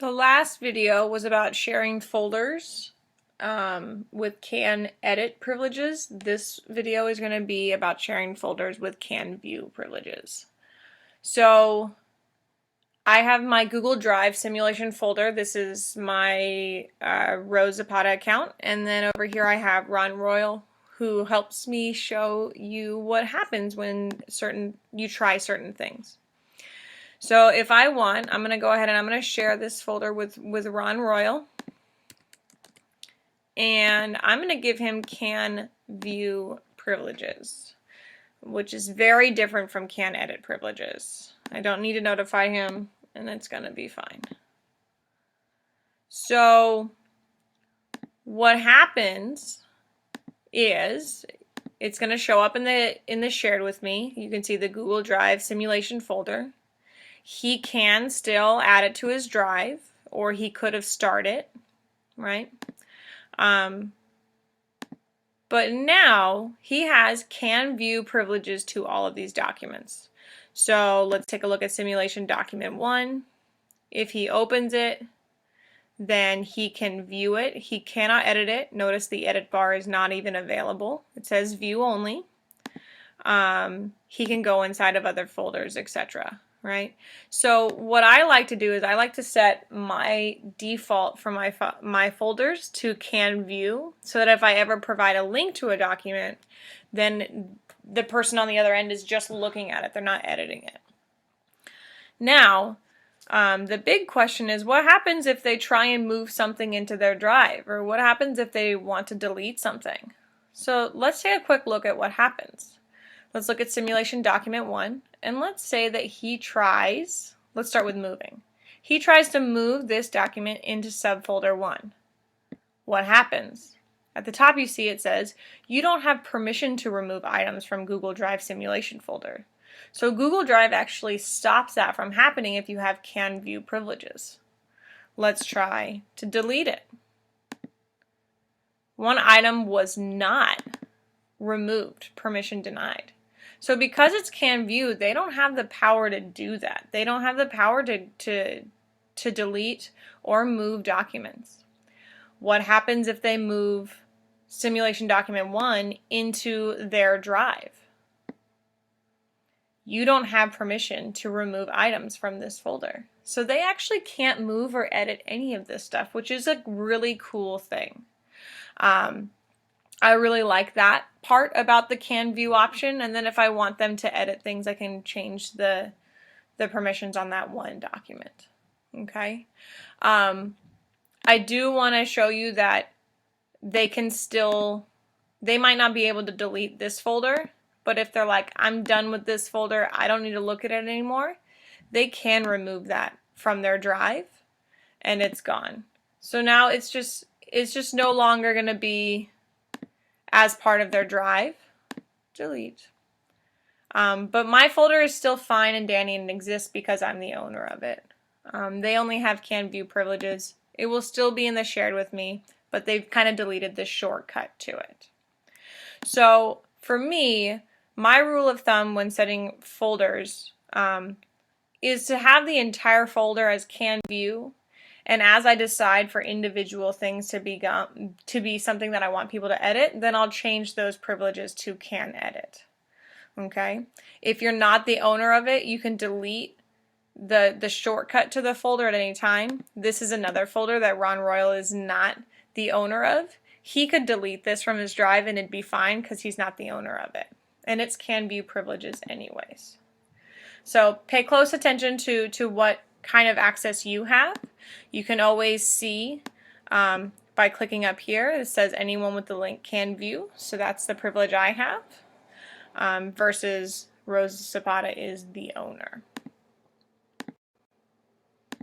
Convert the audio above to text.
The last video was about sharing folders with CanEdit privileges. This video is going to be about sharing folders with CanView privileges. So I have my Google Drive simulation folder. This is my Rose Zapata account. And then over here I have Ron Royal, who helps me show you what happens when you try certain things. So if I want, I'm going to go ahead and I'm going to share this folder with Ron Royal. And I'm going to give him CanView privileges, which is very different from CanEdit privileges. I don't need to notify him, and it's going to be fine. So what happens is it's going to show up in the shared with me. You can see the Google Drive simulation folder. He can still add it to his drive, or he could have started it, right? But now he has CanView privileges to all of these documents. So let's take a look at simulation document 1. If he opens it, then he can view it. He cannot edit it. Notice the edit bar is not even available. It says view only. He can go inside of other folders, etc. Right? So what I like to do is I like to set my default for my folders to CanView, so that if I ever provide a link to a document, then the person on the other end is just looking at it. They're not editing it. Now, the big question is, what happens if they try and move something into their drive, or what happens if they want to delete something? So let's take a quick look at what happens. Let's look at simulation document 1, and let's say that he tries, let's start with moving. He tries to move this document into subfolder 1. What happens? At the top you see it says, you don't have permission to remove items from Google Drive simulation folder. So Google Drive actually stops that from happening if you have CanView privileges. Let's try to delete it. One item was not removed, permission denied. So because it's CanView, they don't have the power to do that. They don't have the power to delete or move documents. What happens if they move simulation document 1 into their drive? You don't have permission to remove items from this folder. So they actually can't move or edit any of this stuff, which is a really cool thing. I really like that part about the CanView option, and then if I want them to edit things, I can change the permissions on that one document. Okay. I do want to show you that they might not be able to delete this folder, but if they're like, I'm done with this folder, I don't need to look at it anymore, they can remove that from their drive and it's gone. So now it's just no longer going to be as part of their drive. Delete. But my folder is still fine and dandy and exists because I'm the owner of it. They only have CanView privileges. It will still be in the shared with me, but they've kind of deleted the shortcut to it. So for me, my rule of thumb when setting folders is to have the entire folder as CanView, and as I decide for individual things to be something that I want people to edit, then I'll change those privileges to CanEdit. Okay? If you're not the owner of it, you can delete the shortcut to the folder at any time. This is another folder that Ron Royal is not the owner of. He could delete this from his drive and it'd be fine because he's not the owner of it. And it's CanView privileges anyways. So pay close attention to what kind of access you have. You can always see by clicking up here, it says anyone with the link can view. So that's the privilege I have versus Rose Zapata is the owner.